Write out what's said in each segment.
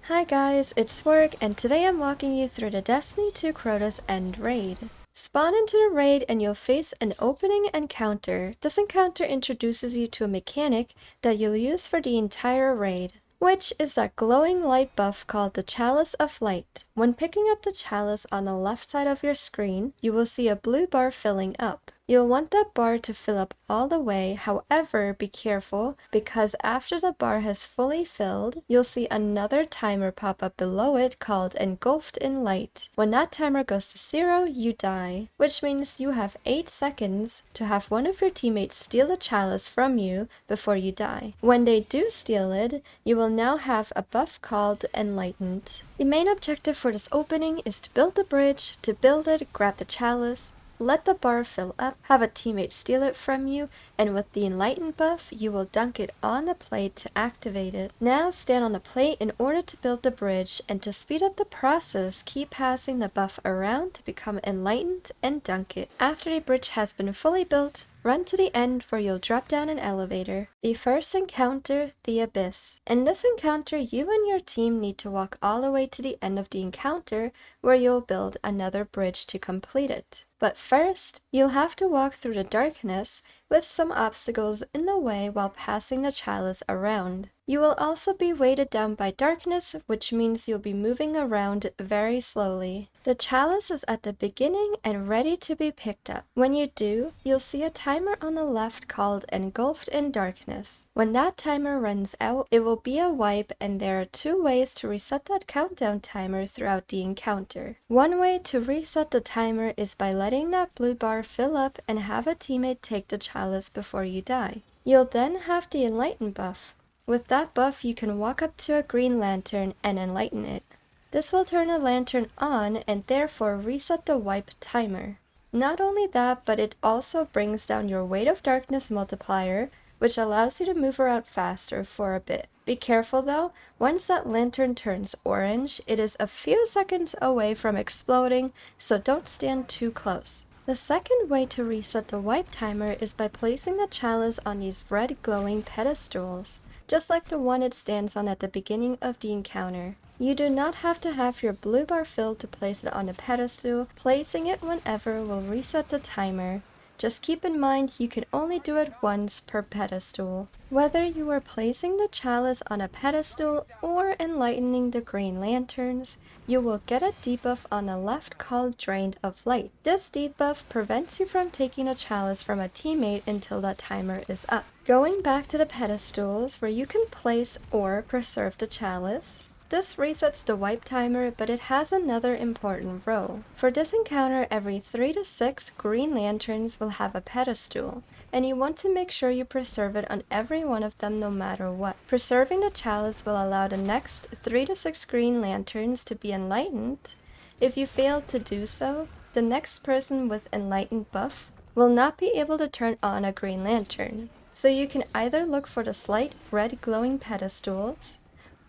Hi guys, it's Swerg, and today I'm walking you through the Destiny 2 Crota's End raid. Spawn into the raid and you'll face an opening encounter. This encounter introduces you to a mechanic that you'll use for the entire raid, which is that glowing light buff called the Chalice of Light. When picking up the chalice on the left side of your screen, you will see a blue bar filling up. You'll want that bar to fill up all the way, however, be careful, because after the bar has fully filled, you'll see another timer pop up below it called Engulfed in Light. When that timer goes to 0, you die, which means you have 8 seconds to have one of your teammates steal the chalice from you before you die. When they do steal it, you will now have a buff called Enlightened. The main objective for this opening is to build the bridge. To build it, grab the chalice, let the bar fill up, have a teammate steal it from you, and with the Enlightened buff, you will dunk it on the plate to activate it. Now stand on the plate in order to build the bridge, and to speed up the process, keep passing the buff around to become Enlightened and dunk it. After the bridge has been fully built, run to the end where you'll drop down an elevator. The first encounter, the Abyss. In this encounter, you and your team need to walk all the way to the end of the encounter where you'll build another bridge to complete it. But first, you'll have to walk through the darkness with some obstacles in the way while passing the chalice around. You will also be weighted down by darkness, which means you'll be moving around very slowly. The chalice is at the beginning and ready to be picked up. When you do, you'll see a timer on the left called Engulfed in Darkness. When that timer runs out, it will be a wipe, and there are 2 ways to reset that countdown timer throughout the encounter. One way to reset the timer is by letting that blue bar fill up and have a teammate take the chalice before you die. You'll then have the Enlighten buff. With that buff, you can walk up to a green lantern and enlighten it. This will turn the lantern on and therefore reset the wipe timer. Not only that, but it also brings down your weight of darkness multiplier, which allows you to move around faster for a bit. Be careful though, once that lantern turns orange, it is a few seconds away from exploding, so don't stand too close. The second way to reset the wipe timer is by placing the chalice on these red glowing pedestals, just like the one it stands on at the beginning of the encounter. You do not have to have your blue bar filled to place it on a pedestal. Placing it whenever will reset the timer. Just keep in mind you can only do it once per pedestal. Whether you are placing the chalice on a pedestal or enlightening the green lanterns, you will get a debuff on the left called Drained of Light. This debuff prevents you from taking a chalice from a teammate until that timer is up. Going back to the pedestals where you can place or preserve the chalice, this resets the wipe timer, but it has another important role. For this encounter, every 3 to 6 green lanterns will have a pedestal, and you want to make sure you preserve it on every one of them no matter what. Preserving the chalice will allow the next 3 to 6 green lanterns to be enlightened. If you fail to do so, the next person with enlightened buff will not be able to turn on a green lantern. So you can either look for the slight red glowing pedestals,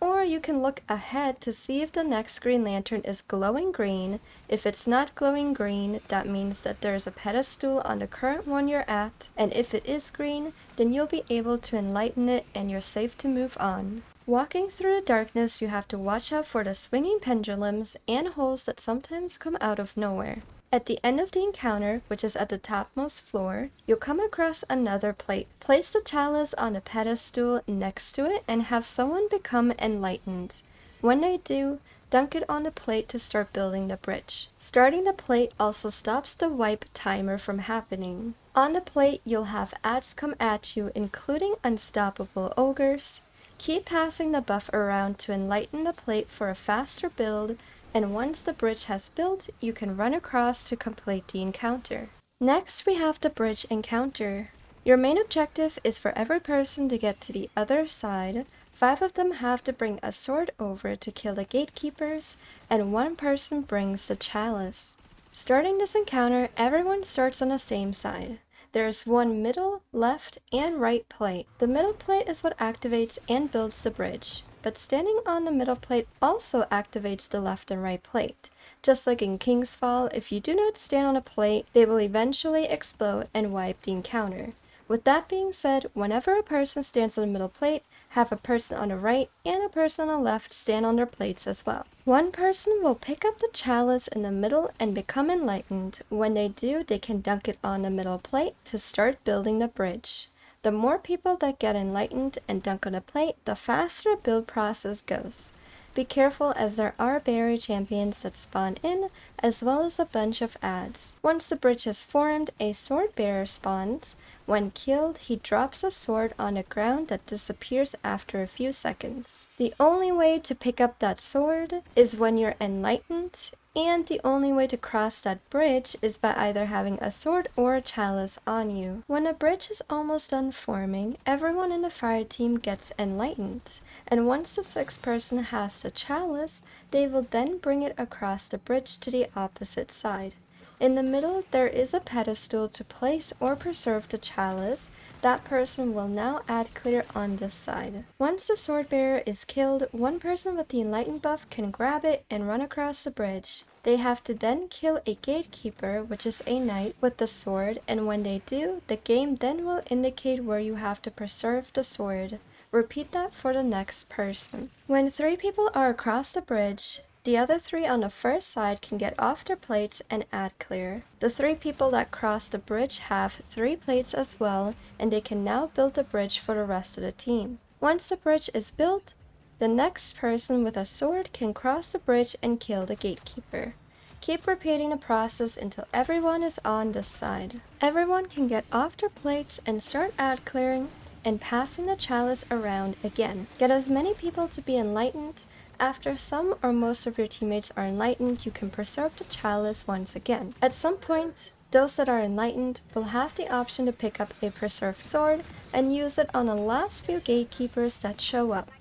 or you can look ahead to see if the next green lantern is glowing green. If it's not glowing green, that means that there's a pedestal on the current one you're at, and if it is green, then you'll be able to enlighten it and you're safe to move on. Walking through the darkness, you have to watch out for the swinging pendulums and holes that sometimes come out of nowhere. At the end of the encounter, which is at the topmost floor, you'll come across another plate. Place the chalice on a pedestal next to it and have someone become enlightened. When they do, dunk it on the plate to start building the bridge. Starting the plate also stops the wipe timer from happening. On the plate, you'll have ads come at you, including unstoppable ogres. Keep passing the buff around to enlighten the plate for a faster build, and once the bridge has built, you can run across to complete the encounter. Next, we have the bridge encounter. Your main objective is for every person to get to the other side. 5 of them have to bring a sword over to kill the gatekeepers, and 1 person brings the chalice. Starting this encounter, everyone starts on the same side. There's 1 middle, left, and right plate. The middle plate is what activates and builds the bridge, but standing on the middle plate also activates the left and right plate. Just like in King's Fall, if you do not stand on a plate, they will eventually explode and wipe the encounter. With that being said, whenever a person stands on the middle plate, have a person on the right and a person on the left stand on their plates as well. One person will pick up the chalice in the middle and become enlightened. When they do, they can dunk it on the middle plate to start building the bridge. The more people that get enlightened and dunk on the plate, the faster the build process goes. Be careful as there are barrier champions that spawn in, as well as a bunch of adds. Once the bridge is formed, a sword bearer spawns. When killed, he drops a sword on the ground that disappears after a few seconds. The only way to pick up that sword is when you're enlightened, and the only way to cross that bridge is by either having a sword or a chalice on you. When a bridge is almost done forming, everyone in the fire team gets enlightened, and once the sixth person has the chalice, they will then bring it across the bridge to the opposite side. In the middle, there is a pedestal to place or preserve the chalice. That person will now add clear on this side. Once the sword bearer is killed, one person with the enlightened buff can grab it and run across the bridge. They have to then kill a gatekeeper, which is a knight, with the sword, and when they do, the game then will indicate where you have to preserve the sword. Repeat that for the next person. When 3 people are across the bridge, the other 3 on the first side can get off their plates and add clear. The 3 people that cross the bridge have 3 plates as well, and they can now build the bridge for the rest of the team. Once the bridge is built, the next person with a sword can cross the bridge and kill the gatekeeper. Keep repeating the process until everyone is on this side. Everyone can get off their plates and start ad clearing and passing the chalice around again. Get as many people to be enlightened. After some or most of your teammates are enlightened, you can preserve the chalice once again. At some point, those that are enlightened will have the option to pick up a preserved sword and use it on the last few gatekeepers that show up.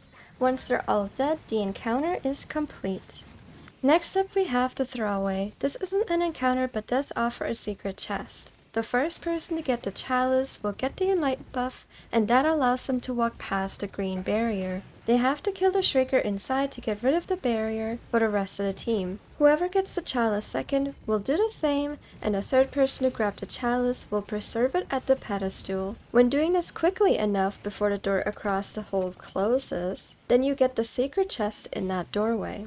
Once they're all dead, the encounter is complete. Next up we have the Thrallway. This isn't an encounter but does offer a secret chest. The first person to get the chalice will get the enlightened buff, and that allows them to walk past the green barrier. They have to kill the Shrieker inside to get rid of the barrier for the rest of the team. Whoever gets the chalice second will do the same, and the third person to grab the chalice will preserve it at the pedestal. When doing this quickly enough before the door across the hole closes, then you get the secret chest in that doorway.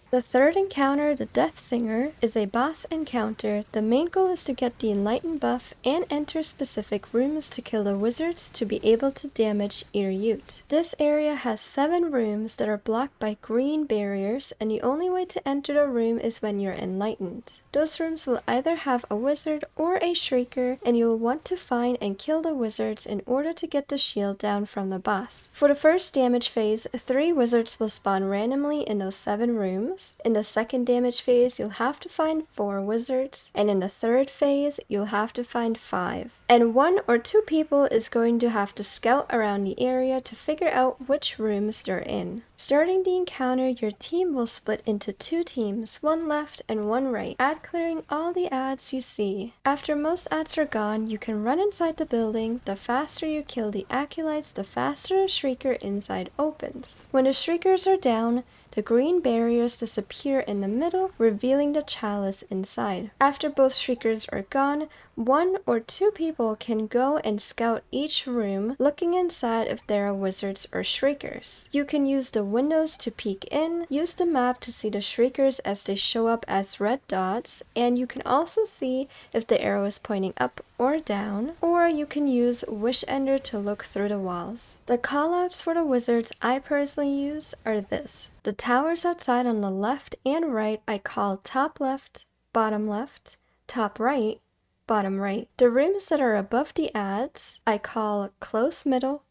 The third encounter, the Deathsinger, is a boss encounter. The main goal is to get the enlightened buff and enter specific rooms to kill the wizards to be able to damage Yut. This area has 7 rooms that are blocked by green barriers, and the only way to enter the room is when you're enlightened. Those rooms will either have a wizard or a shrieker, and you'll want to find and kill the wizards in order to get the shield down from the boss. For the first damage phase, 3 wizards will spawn randomly in those 7 rooms. In the second damage phase, you'll have to find 4 wizards, and in the third phase, you'll have to find 5. And 1 or 2 people is going to have to scout around the area to figure out which rooms they're in. Starting the encounter, your team will split into 2 teams, 1 left and 1 right, ad clearing all the adds you see. After most adds are gone, you can run inside the building. The faster you kill the acolytes, the faster the Shrieker inside opens. When the Shriekers are down, the green barriers disappear in the middle, revealing the chalice inside. After both Shriekers are gone, 1 or 2 people can go and scout each room, looking inside if there are wizards or Shriekers. You can use the windows to peek in, use the map to see the Shriekers as they show up as red dots, and you can also see if the arrow is pointing up or down, or you can use Wish Ender to look through the walls. The callouts for the wizards I personally use are this. The towers outside on the left and right I call top left, top right, bottom right. The rooms that are above the adds I call close middle,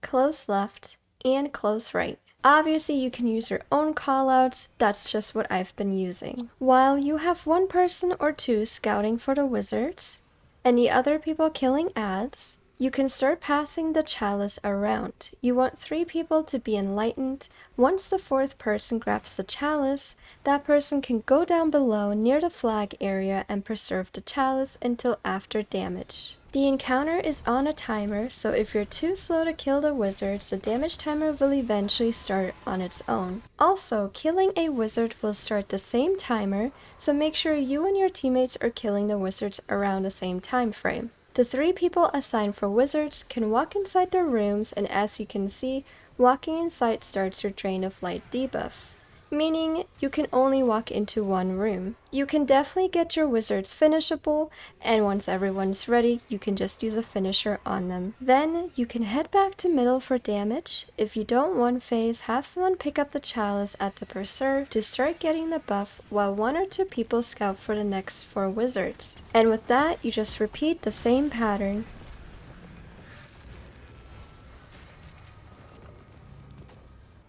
close left, and close right. Obviously, you can use your own callouts, that's just what I've been using. While you have 1 person or 2 scouting for the wizards, and the other people killing adds, you can start passing the chalice around. You want 3 people to be enlightened. Once the 4th person grabs the chalice, that person can go down below near the flag area and preserve the chalice until after damage. The encounter is on a timer, so if you're too slow to kill the wizards, the damage timer will eventually start on its own. Also, killing a wizard will start the same timer, so make sure you and your teammates are killing the wizards around the same time frame. The 3 people assigned for wizards can walk inside their rooms, and as you can see, walking inside starts your Drain of Light debuff, meaning you can only walk into one room. You can definitely get your wizards finishable, and once everyone's ready, you can just use a finisher on them. Then you can head back to middle for damage. If you don't one phase, have someone pick up the chalice at the Purser to start getting the buff, while 1 or 2 people scout for the next 4 wizards. And with that, you just repeat the same pattern.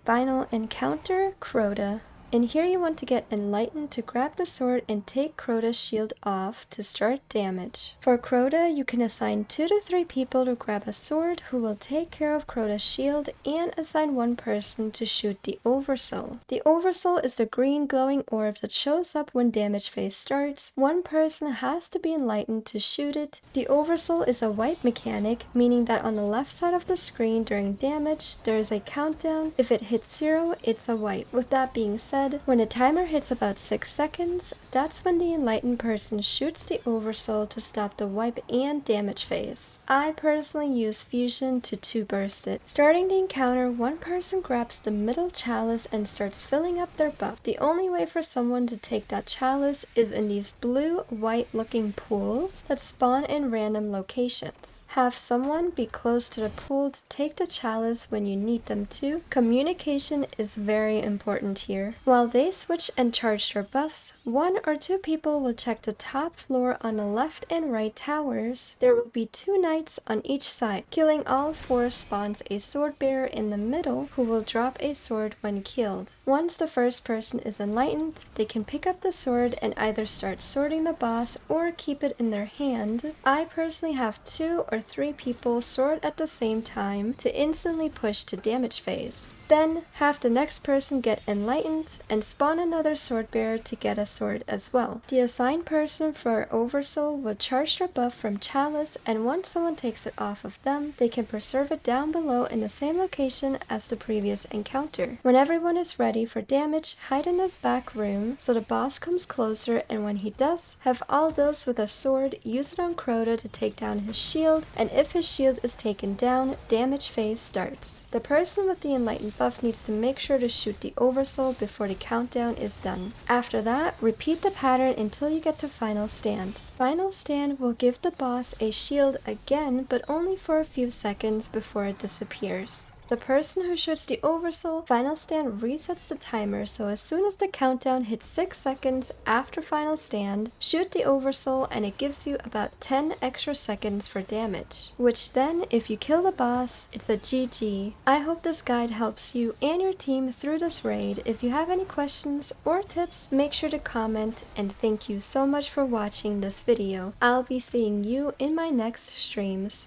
Final encounter, Crota. And here you want to get Enlightened to grab the sword and take Crota's shield off to start damage. For Crota, you can assign 2 to 3 people to grab a sword who will take care of Crota's shield, and assign 1 person to shoot the Oversoul. The Oversoul is the green glowing orb that shows up when damage phase starts. 1 person has to be Enlightened to shoot it. The Oversoul is a wipe mechanic, meaning that on the left side of the screen during damage, there is a countdown. If it hits 0, it's a wipe. With that being said, when a timer hits about 6 seconds, that's when the Enlightened person shoots the Oversoul to stop the wipe and damage phase. I personally use Fusion to 2-burst it. Starting the encounter, 1 person grabs the middle chalice and starts filling up their buff. The only way for someone to take that chalice is in these blue-white looking pools that spawn in random locations. Have someone be close to the pool to take the chalice when you need them to. Communication is very important here. While they switch and charge their buffs, 1 or 2 people will check the top floor on the left and right towers. There will be 2 knights on each side. Killing all 4 spawns a sword bearer in the middle who will drop a sword when killed. Once the first person is Enlightened, they can pick up the sword and either start swording the boss or keep it in their hand. I personally have 2 or 3 people sword at the same time to instantly push to damage phase. Then have the next person get Enlightened and spawn another sword bearer to get a sword as well. The assigned person for Oversoul will charge their buff from Chalice, and once someone takes it off of them, they can preserve it down below in the same location as the previous encounter. When everyone is ready for damage, hide in this back room so the boss comes closer, and when he does, have all those with a sword use it on Crota to take down his shield, and if his shield is taken down, damage phase starts. The person with the Enlightened buff needs to make sure to shoot the Oversoul before the countdown is done. After that, repeat the pattern until you get to Final Stand. Final Stand will give the boss a shield again, but only for a few seconds before it disappears. The person who shoots the Oversoul, Final Stand resets the timer, so as soon as the countdown hits 6 seconds after Final Stand, shoot the Oversoul and it gives you about 10 extra seconds for damage. Which then, if you kill the boss, it's a GG. I hope this guide helps you and your team through this raid. If you have any questions or tips, make sure to comment, and thank you so much for watching this video. I'll be seeing you in my next streams.